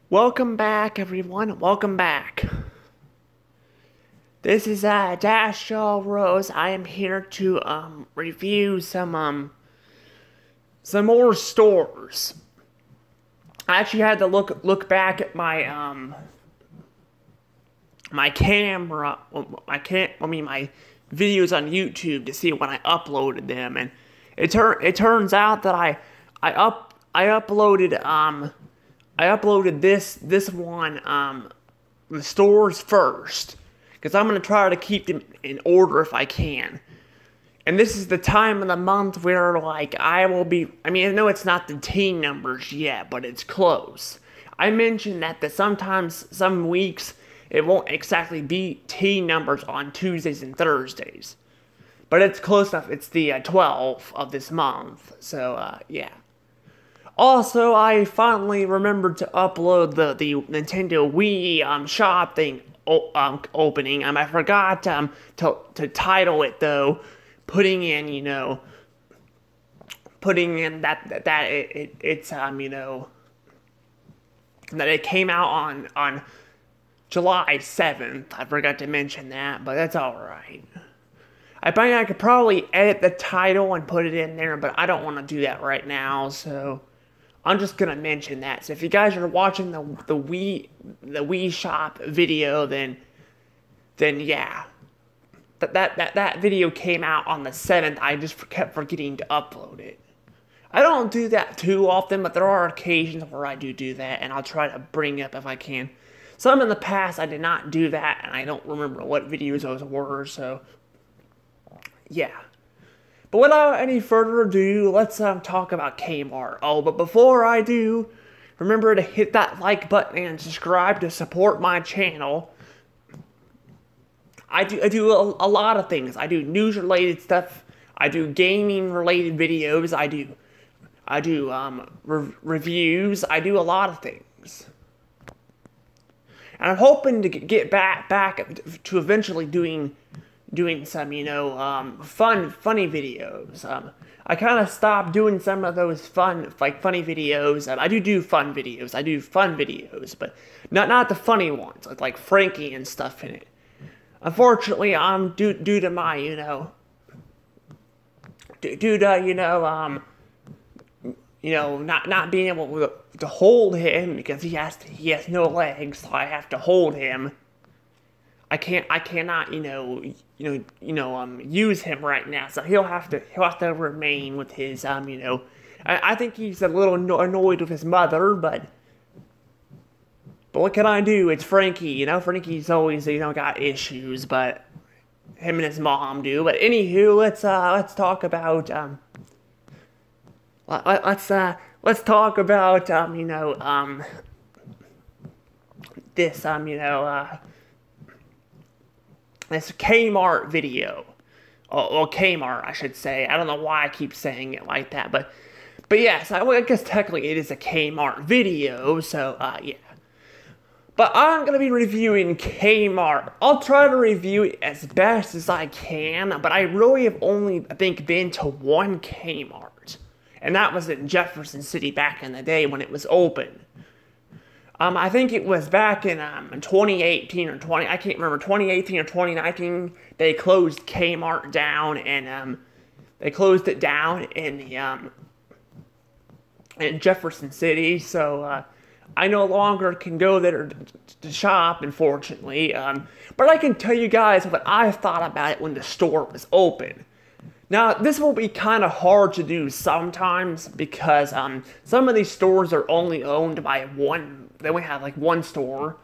Welcome back, everyone. Welcome back. This is Dashaw Rose. I am here to review some more stores. I actually had to look back at my my camera, my videos on YouTube to see when I uploaded them, and it turns out that I uploaded this one, the stores first, because I'm going to try to keep them in order if I can. And this is the time of the month where, like, I know it's not the teen numbers yet, but it's close. I mentioned that sometimes, some weeks, it won't exactly be teen numbers on Tuesdays and Thursdays. But it's close enough. It's the 12th of this month. So, yeah. Also, I finally remembered to upload the Nintendo Wii shop thing opening. I forgot to title it though, putting in it's that it came out on July 7th. I forgot to mention that, but that's all right. I think I could probably edit the title and put it in there, but I don't want to do that right now, so I'm just gonna mention that. So if you guys are watching the Wii shop video, then yeah, that video came out on the 7th. I just kept forgetting to upload it. I don't do that too often, but there are occasions where I do that, and I'll try to bring up if I can. Some in the past I did not do that, and I don't remember what videos those were. So yeah. But without any further ado, let's talk about Kmart. Oh, but before I do, remember to hit that like button and subscribe to support my channel. I do a lot of things. I do news related stuff. I do gaming related videos. I do reviews. I do a lot of things. And I'm hoping to get back to eventually doing some, funny videos. I kind of stopped doing some of those funny videos. I do fun videos. I do fun videos, but not the funny ones, like Frankie and stuff in it. Unfortunately, due to my, not being able to hold him because he has no legs, so I have to hold him. I cannot, use him right now. So he'll have to remain with his, I think he's a little annoyed with his mother, but what can I do? It's Frankie, Frankie's always, got issues, but him and his mom do. But anywho, let's talk about, let's talk about, this, this Kmart video. Well, Kmart, I should say. I don't know why I keep saying it like that, but yes, I guess technically it is a Kmart video, so, yeah. But I'm gonna be reviewing Kmart. I'll try to review it as best as I can, but I really have only, I think, been to one Kmart. And that was in Jefferson City back in the day when it was open. I think it was back in 2018 or I can't remember, 2018 or 2019, they closed Kmart down, and they closed it down in the in Jefferson City, so I no longer can go there to shop, unfortunately. But I can tell you guys what I thought about it when the store was open. Now, this will be kind of hard to do sometimes because some of these stores are only owned by one. They only have like one store.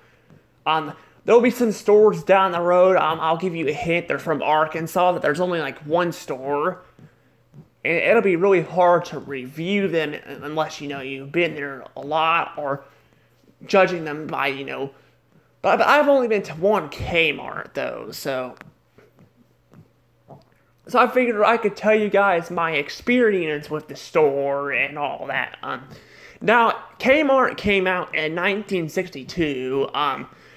There'll be some stores down the road. I'll give you a hint. They're from Arkansas. That there's only like one store, and it'll be really hard to review them unless you've been there a lot or judging them by But I've only been to one Kmart though, so I figured I could tell you guys my experience with the store and all that. Now, Kmart came out in 1962.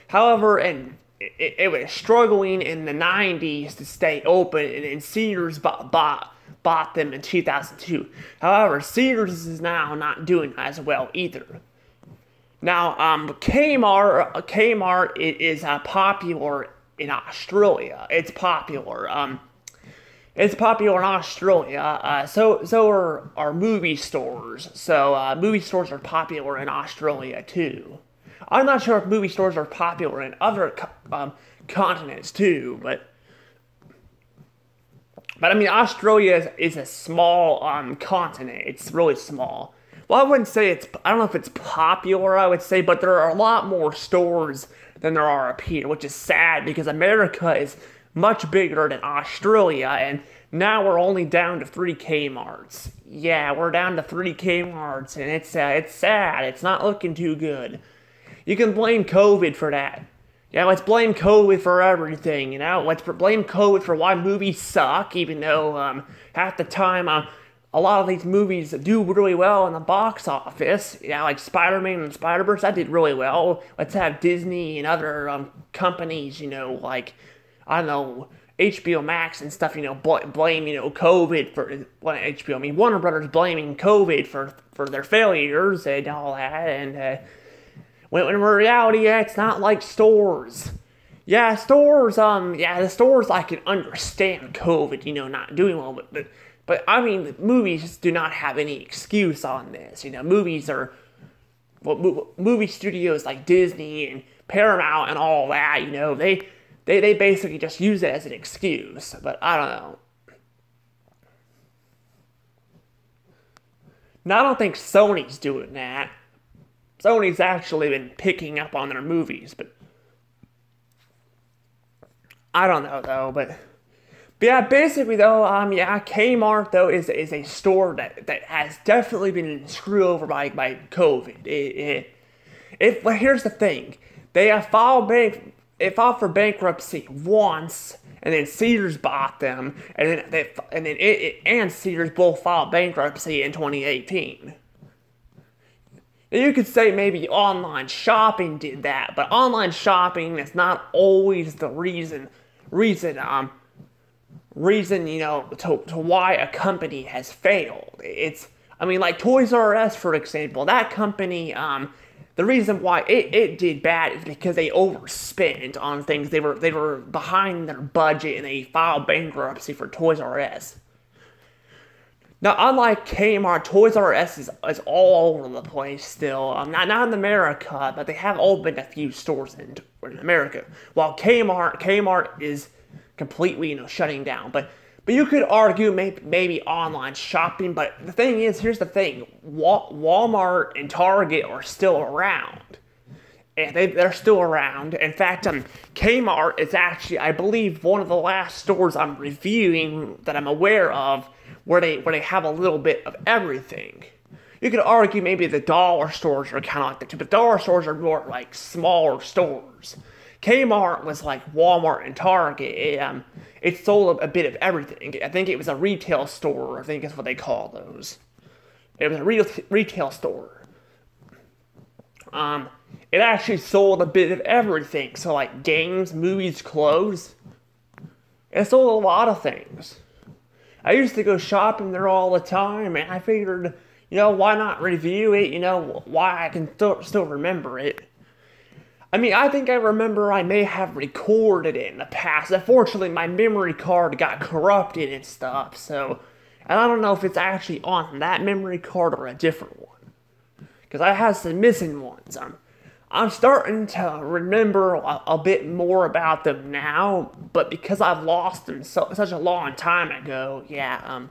However, it was struggling in the 90s to stay open, and Sears bought them in 2002. However, Sears is now not doing as well either. Now, Kmart is popular in Australia. It's popular. It's popular in Australia. So are movie stores. So movie stores are popular in Australia too. I'm not sure if movie stores are popular in other continents too, but I mean Australia is a small continent. It's really small. Well, I wouldn't say it's. I don't know if it's popular. I would say, but there are a lot more stores than there are up here, which is sad because America is much bigger than Australia, and now we're only down to 3 Kmarts. Yeah, we're down to 3 Kmarts, and it's sad. It's not looking too good. You can blame COVID for that. Yeah, let's blame COVID for everything, you know? Let's blame COVID for why movies suck, even though half the time a lot of these movies do really well in the box office. You know, like Spider-Man and Spider-Verse, that did really well. Let's have Disney and other companies, you know, like, I don't know, HBO Max and stuff, you know, blame, you know, COVID for, well, HBO, I mean, Warner Brothers blaming COVID for their failures and all that, and when in reality, yeah, it's not like stores. Yeah, stores, yeah, the stores, I can understand COVID, you know, not doing well, but I mean, movies do not have any excuse on this, you know, movies are, well, movie studios like Disney and Paramount and all that, you know, they basically just use it as an excuse, but I don't know. Now, I don't think Sony's doing that. Sony's actually been picking up on their movies, but I don't know though. But yeah, basically though, yeah, Kmart though is a store that has definitely been screwed over by COVID. Well, here's the thing, they have it filed for bankruptcy once, and then Sears bought them, and then it and Sears both filed bankruptcy in 2018. You could say maybe online shopping did that, but online shopping is not always the reason, you know, to why a company has failed. I mean, like Toys R Us, for example, that company, the reason why it did bad is because they overspent on things. They were behind their budget, and they filed bankruptcy for Toys R Us. Now, unlike Kmart, Toys R Us is all over the place still. Not in America, but they have opened a few stores in America. While Kmart is completely, you know, shutting down. But you could argue maybe online shopping. But the thing is, here's the thing: Walmart and Target are still around. And they're still around. In fact, Kmart is actually, I believe, one of the last stores I'm reviewing that I'm aware of where they have a little bit of everything. You could argue maybe the dollar stores are kind of like that too, but dollar stores are more like smaller stores. Kmart was like Walmart and Target. It sold a bit of everything. I think it was a retail store. I think that's what they call those. It was a retail store. It actually sold a bit of everything. So like games, movies, clothes. It sold a lot of things. I used to go shopping there all the time, and I figured, you know, why not review it? You know, why I can still remember it. I mean, I think I remember I may have recorded it in the past. Unfortunately, my memory card got corrupted and stuff, so and I don't know if it's actually on that memory card or a different one. Because I have some missing ones. I'm starting to remember a bit more about them now, but because I've lost them such a long time ago, yeah,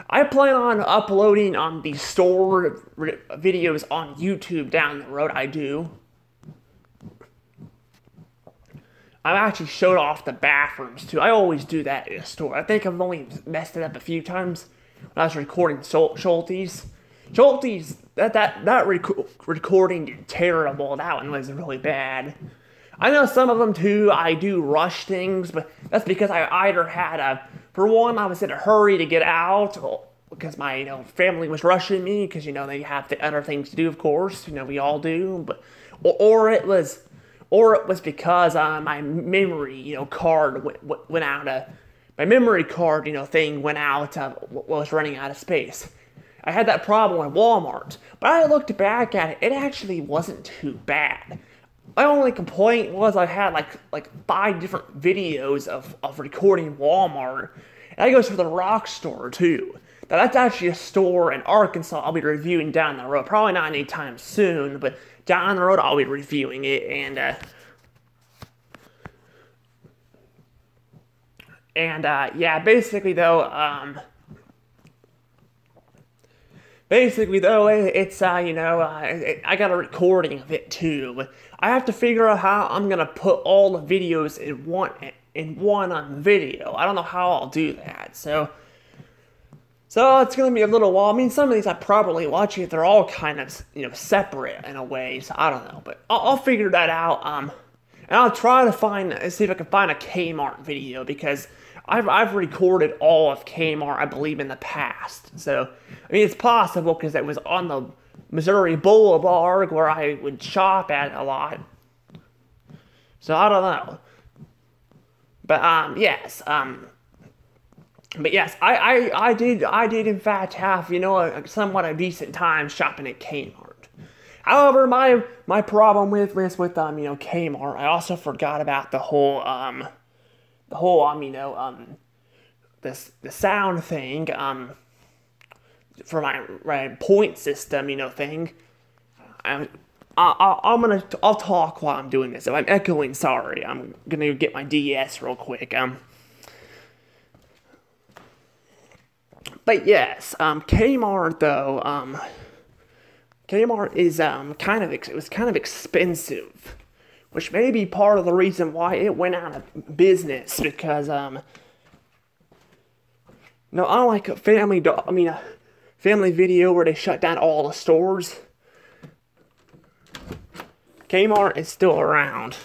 I plan on uploading these store videos on YouTube down the road. I do. I've actually showed off the bathrooms too. I always do that in a store. I think I've only messed it up a few times when I was recording Schulte's. Schulte's, that recording did terrible. That one was really bad. I know some of them too, I do rush things, but that's because I either had for one, I was in a hurry to get out, because my, you know, family was rushing me, because, you know, they have other things to do, of course, you know, we all do, but, or it was because my memory, you know, card went out, my memory card, you know, thing went out, was running out of space. I had that problem at Walmart. But I looked back at it, it actually wasn't too bad. My only complaint was I had like 5 different videos of recording Walmart. And that goes for the Rock store too. Now that's actually a store in Arkansas I'll be reviewing down the road. Probably not anytime soon, but down the road I'll be reviewing it. Yeah, basically though, it's I got a recording of it too. But I have to figure out how I'm gonna put all the videos in one video. I don't know how I'll do that. So it's gonna be a little while. I mean, some of these I probably watch it. They're all kind of separate in a way. So I don't know, but I'll figure that out. And I'll try to see if I can find a Kmart video because I've recorded all of Kmart, I believe, in the past. So, I mean, it's possible because it was on the Missouri Boulevard where I would shop at a lot. So, I don't know. But, yes, I did in fact have, somewhat a decent time shopping at Kmart. However, my problem with Kmart, I also forgot about the sound thing, for my point system, thing. I'll talk while I'm doing this. If I'm echoing, sorry. I'm gonna get my DS real quick. But yes, Kmart though, Kmart is it was kind of expensive, which may be part of the reason why it went out of business because unlike a Family Video where they shut down all the stores, Kmart is still around.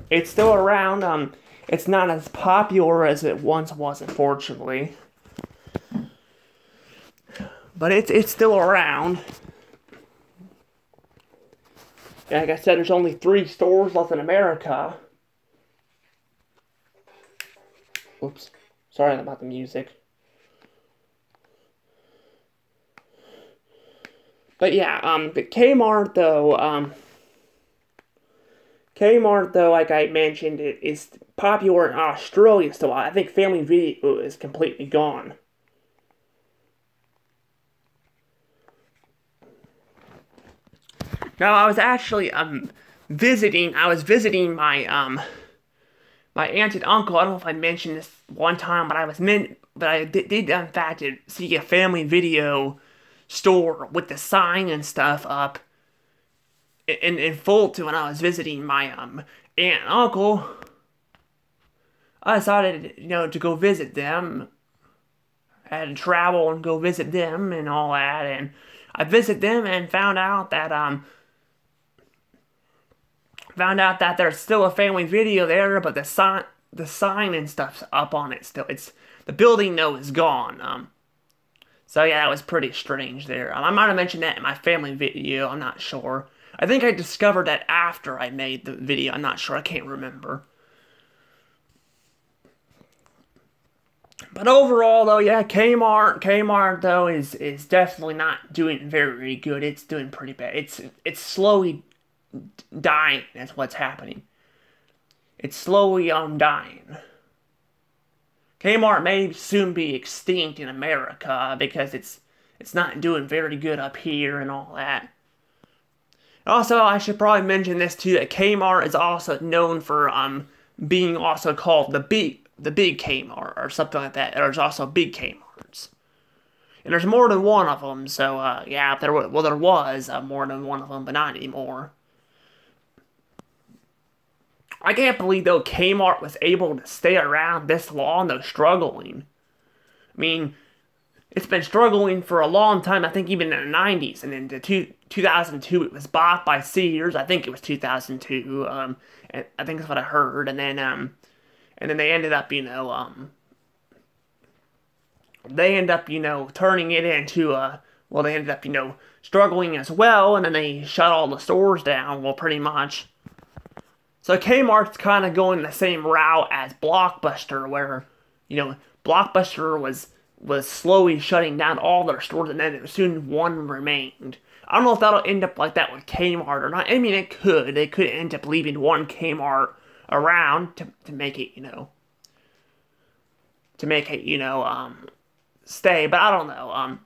It's still around. It's not as popular as it once was, unfortunately. But it's still around. Like I said, there's only 3 stores left in America. Oops. Sorry about the music. But yeah, but Kmart though, like I mentioned, it is popular in Australia still. I think Family Video is completely gone. Now, I was actually visiting my my aunt and uncle. I don't know if I mentioned this one time, but I did in fact see a Family Video store with the sign and stuff up in Fulton when I was visiting my aunt and uncle. I decided, to go visit them. I had to travel and go visit them and all that, and I visited them and found out that there's still a Family Video there, but the sign and stuff's up on it still. The building though is gone. So yeah, that was pretty strange there. I might have mentioned that in my Family Video. I'm not sure. I think I discovered that after I made the video. I'm not sure. I can't remember. But overall, though, yeah, Kmart though is definitely not doing very good. It's doing pretty bad. It's slowly dying. That's what's happening. It's slowly dying. Kmart may soon be extinct in America because it's not doing very good up here and all that. Also, I should probably mention this too, that Kmart is also known for being also called the big Kmart or something like that. There's also big Kmarts. And there's more than one of them, so yeah, there was more than one of them, but not anymore. I can't believe, though, Kmart was able to stay around this long, though, struggling. I mean, it's been struggling for a long time, I think even in the 90s, and in 2002 it was bought by Sears. I think it was 2002, and I think that's what I heard, and then they ended up, turning it into they ended up, struggling as well, and then they shut all the stores down, well, pretty much. So Kmart's kind of going the same route as Blockbuster, where, Blockbuster was was slowly shutting down all their stores, and then soon one remained. I don't know if that'll end up like that with Kmart or not. I mean, it could. They could end up leaving one Kmart around to make it, stay. But I don't know.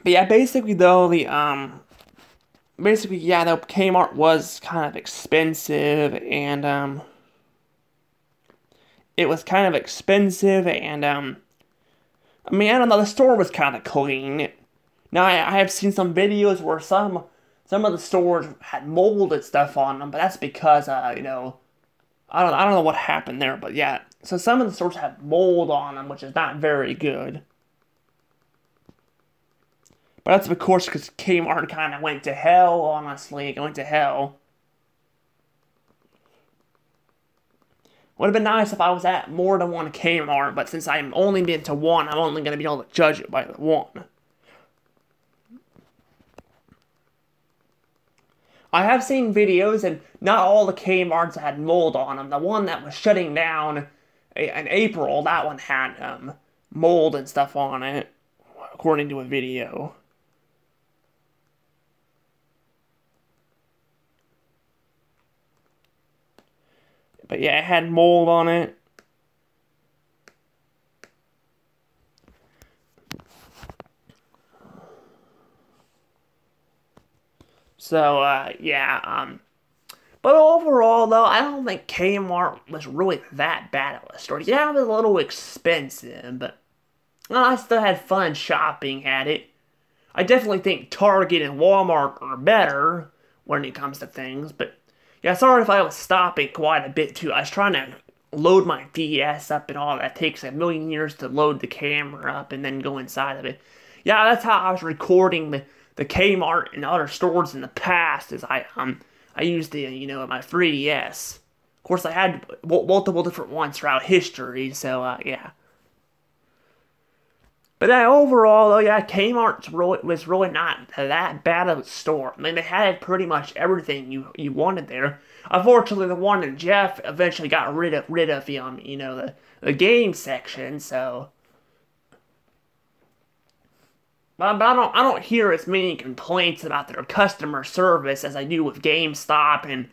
But yeah, basically though, the Kmart was kind of expensive, and it was kind of expensive, and I mean, I don't know, the store was kind of clean. Now, I have seen some videos where some of the stores had mold and stuff on them, but that's because, I don't know what happened there, but yeah. So some of the stores have mold on them, which is not very good. But that's, of course, because Kmart kind of went to hell, honestly. It went to hell. Would have been nice if I was at more than one Kmart, but since I'm only been to one, I'm only going to be able to judge it by the one. I have seen videos, and not all the Kmarts had mold on them. The one that was shutting down in April, that one had mold and stuff on it, according to a video. But yeah, it had mold on it. So, yeah, but overall, though, I don't think Kmart was really that bad of a store. Yeah, it was a little expensive, but I still had fun shopping at it. I definitely think Target and Walmart are better when it comes to things, but yeah, sorry if I was stopping quite a bit, too. I was trying to load my DS up and all that. It takes a million years to load the camera up and then go inside of it. Yeah, that's how I was recording the Kmart and other stores in the past, is I used the, my 3DS. Of course, I had multiple different ones throughout history, so, yeah. But overall, though, yeah, Kmart was really not that bad of a store. I mean, they had pretty much everything you wanted there. Unfortunately, the one in Jeff eventually got rid of the game section, so. But I don't hear as many complaints about their customer service as I do with GameStop and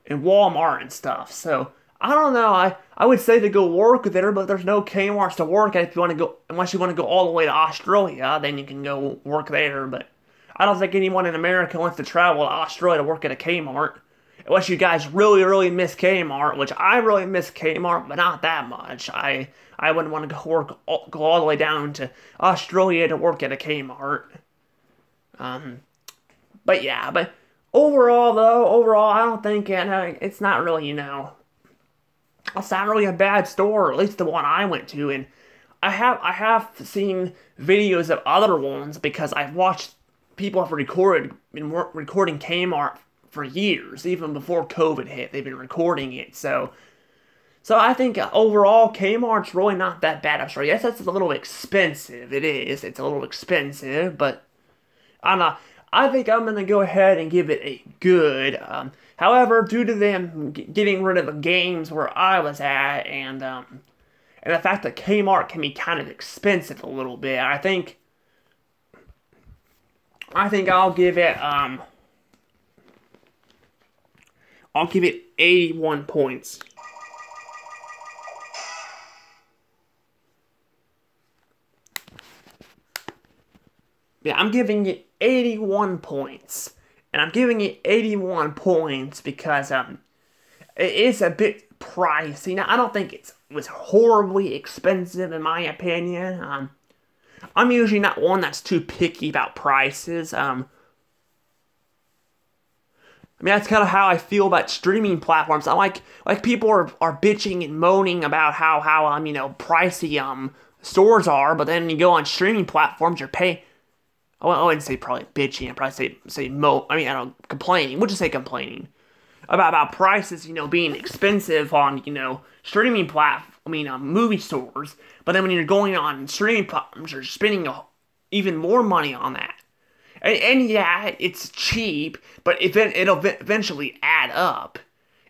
Walmart and stuff. So I don't know. I would say to go work there, but there's no Kmart's to work at if you want to go, unless you want to go all the way to Australia, then you can go work there. But I don't think anyone in America wants to travel to Australia to work at a Kmart. Unless you guys really, really miss Kmart, which I really miss Kmart, but not that much. I wouldn't want to go all the way down to Australia to work at a Kmart. But yeah, but overall, I don't think it's not really, it's not really a bad store, at least the one I went to, and I have seen videos of other ones because I've watched people have been recording Kmart for years, even before COVID hit. They've been recording it, so I think overall Kmart's really not that bad. I'm sorry, yes, that's a little expensive. It is. It's a little expensive, but I think I'm gonna go ahead and give it a good. However, due to them getting rid of the games where I was at, and the fact that Kmart can be kind of expensive a little bit, I think I'll give it 81 points. Yeah, I'm giving it 81 points. And I'm giving it 81 points because it is a bit pricey. Now, I don't think it was horribly expensive in my opinion. I'm usually not one that's too picky about prices. I mean, that's kind of how I feel about streaming platforms. I like people are bitching and moaning about how pricey stores are, but then you go on streaming platforms, you're paying. Well, I wouldn't say probably bitching. I'd probably say I don't complaining. We'll just say complaining about prices, being expensive on streaming movie stores. But then when you're going on streaming platforms, you're spending even more money on that. And yeah, it's cheap, but it'll eventually add up.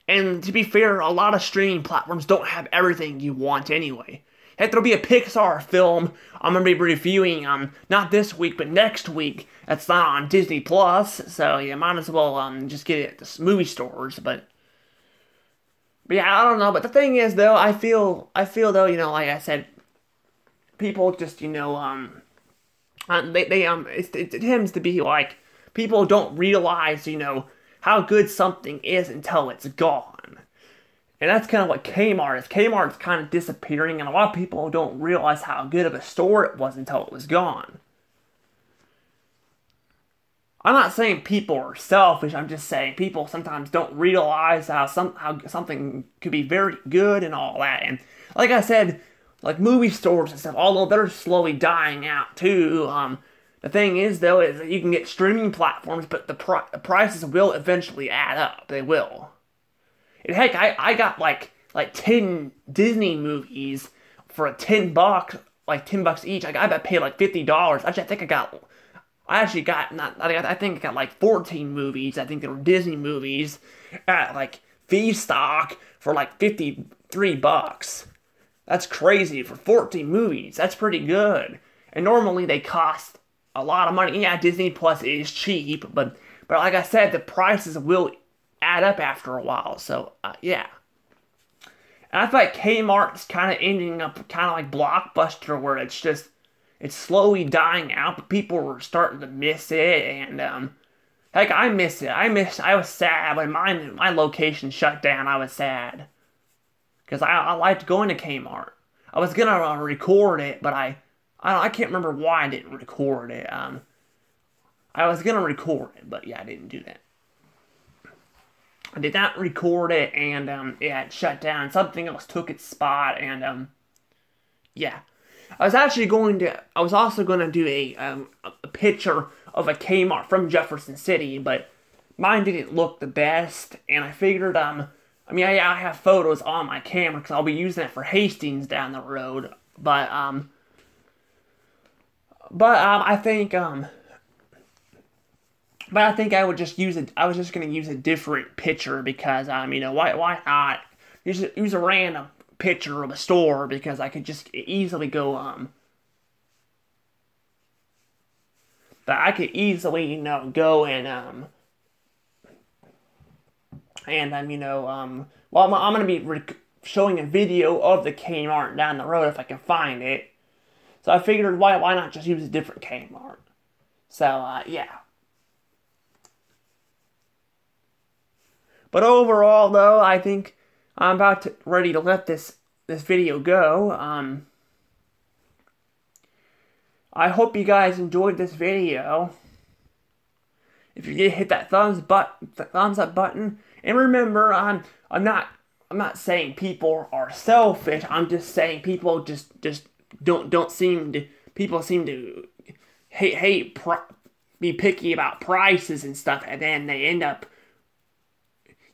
And to be fair, a lot of streaming platforms don't have everything you want anyway. Heck, there'll be a Pixar film I'm gonna be reviewing not this week but next week. That's not on Disney Plus, so you might as well just get it at the movie stores. But yeah, I don't know. But the thing is, though, I feel though, like I said, people just it tends to be like people don't realize how good something is until it's gone. And that's kind of what Kmart is. Kmart's kind of disappearing, and a lot of people don't realize how good of a store it was until it was gone. I'm not saying people are selfish. I'm just saying people sometimes don't realize how something could be very good and all that. And like I said, like movie stores and stuff, although they're slowly dying out too. The thing is, though, is that you can get streaming platforms, but the prices will eventually add up. They will. And heck, I got like 10 Disney movies for $10, like $10 each. I paid like $50. Actually, I think I got like 14 movies. I think they were Disney movies at like fee stock for like $53. That's crazy for 14 movies. That's pretty good. And normally they cost a lot of money. Yeah, Disney Plus is cheap, but like I said, the prices will add up after a while. So yeah. And I feel like Kmart's kind of ending up kind of like Blockbuster, where it's slowly dying out, but people were starting to miss it, and heck, I miss it. I was sad when my location shut down. I was sad because I liked going to Kmart. I was gonna record it, but I can't remember why I didn't record it. I was gonna record it, but yeah, I didn't do that. I did not record it, and yeah, it shut down. Something else took its spot, and yeah. I was also going to do a picture of a Kmart from Jefferson City, but mine didn't look the best, and I figured, I have photos on my camera because I'll be using it for Hastings down the road, but I think I would just use it. I was just going to use a different picture because, why not use a random picture of a store, because I could just easily go but I could easily go and well, I'm gonna be showing a video of the Kmart down the road if I can find it, so I figured why not just use a different Kmart. So yeah. But overall, though, I think I'm ready to let this video go. I hope you guys enjoyed this video. If you did, hit that thumbs up button. And remember, I'm not saying people are selfish. I'm just saying people just don't seem to. People seem to be picky about prices and stuff, and then they end up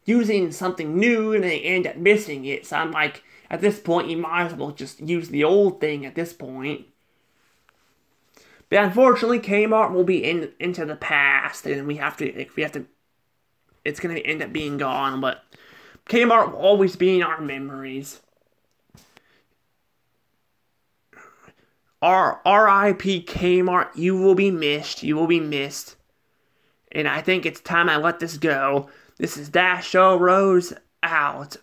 using something new and they end up missing it. So I'm like, at this point, you might as well just use the old thing at this point. But unfortunately, Kmart will be into the past, and it's gonna end up being gone. But Kmart will always be in our memories. R.I.P. Kmart, you will be missed. You will be missed. And I think it's time I let this go. This is Dash O Rose out.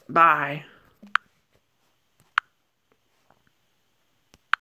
Bye.